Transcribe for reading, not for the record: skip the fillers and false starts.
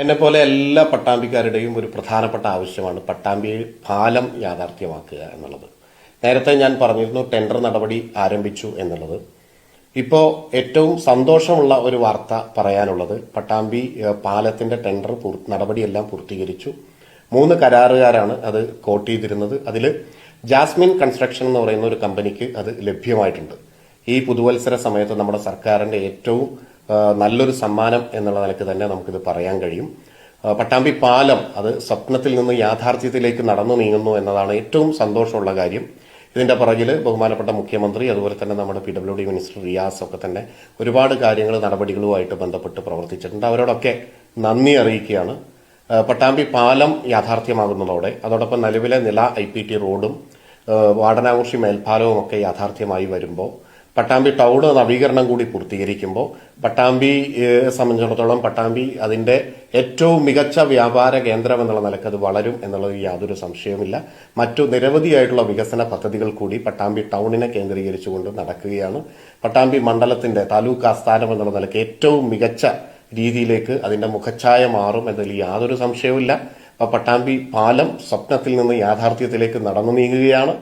എന്നെപ്പോലെ എല്ലാ പട്ടാമ്പിക്കാരുടെയും ഒരു പ്രധാനപ്പെട്ട ആവശ്യമാണ് പട്ടാമ്പി പാലം യാഥാർത്ഥ്യമാക്കുക എന്നുള്ളത്. നേരത്തെ ഞാൻ പറഞ്ഞിരുന്നു ടെൻഡർ നടപടി ആരംഭിച്ചു എന്നുള്ളത്. ഇപ്പോൾ ഏറ്റവും സന്തോഷമുള്ള ഒരു വാർത്ത പറയാനുള്ളത് പട്ടാമ്പി പാലത്തിന്റെ ടെൻഡർ നടപടിയെല്ലാം പൂർത്തീകരിച്ചു. 3 കരാറുകാരാണ് അത് കോട്ട് ചെയ്തിരുന്നത്. അതിൽ ജാസ്മിൻ കൺസ്ട്രക്ഷൻ എന്ന് പറയുന്ന ഒരു കമ്പനിക്ക് അത് ലഭ്യമായിട്ടുണ്ട്. ഈ പുതുവത്സര സമയത്ത് നമ്മുടെ സർക്കാരിന്റെ ഏറ്റവും നല്ലൊരു സമ്മാനം എന്നുള്ള നിലയ്ക്ക് തന്നെ നമുക്കിത് പറയാൻ കഴിയും. പട്ടാമ്പി പാലം അത് സ്വപ്നത്തിൽ നിന്ന് യാഥാർത്ഥ്യത്തിലേക്ക് നടന്നു നീങ്ങുന്നു എന്നതാണ് ഏറ്റവും സന്തോഷമുള്ള കാര്യം. ഇതിന്റെ പുറകിൽ ബഹുമാനപ്പെട്ട മുഖ്യമന്ത്രി, അതുപോലെ തന്നെ നമ്മുടെ PWD മിനിസ്റ്റർ റിയാസ് ഒക്കെ തന്നെ ഒരുപാട് കാര്യങ്ങൾ നടപടികളുമായിട്ട് ബന്ധപ്പെട്ട് പ്രവർത്തിച്ചിട്ടുണ്ട്. അവരോടൊക്കെ നന്ദി അറിയിക്കുകയാണ്. പട്ടാമ്പി പാലം യാഥാർത്ഥ്യമാകുന്നതോടെ അതോടൊപ്പം നിലവിലെ നില IPT റോഡും വാടനാകുറിശി മേൽപ്പാലവും ഒക്കെ യാഥാർത്ഥ്യമായി വരുമ്പോൾ പട്ടാമ്പി ടൗൺ നവീകരണം കൂടി പൂർത്തീകരിക്കുമ്പോൾ പട്ടാമ്പി സംബന്ധിച്ചിടത്തോളം പട്ടാമ്പി അതിന്റെ ഏറ്റവും മികച്ച വ്യാപാര കേന്ദ്രം എന്നുള്ള നിലക്ക് അത് വളരും എന്നുള്ളത് യാതൊരു സംശയവുമില്ല. മറ്റു നിരവധിയായിട്ടുള്ള വികസന പദ്ധതികൾ കൂടി പട്ടാമ്പി ടൗണിനെ കേന്ദ്രീകരിച്ചുകൊണ്ട് നടക്കുകയാണ്. പട്ടാമ്പി മണ്ഡലത്തിന്റെ താലൂക്ക് ആസ്ഥാനം എന്നുള്ള നിലക്ക് ഏറ്റവും മികച്ച രീതിയിലേക്ക് അതിന്റെ മുഖച്ഛായ മാറും എന്നതിൽ യാതൊരു സംശയവുമില്ല. പട്ടാമ്പി പാലം സ്വപ്നത്തിൽ നിന്ന് യാഥാർത്ഥ്യത്തിലേക്ക് നടന്നു നീങ്ങുകയാണ്.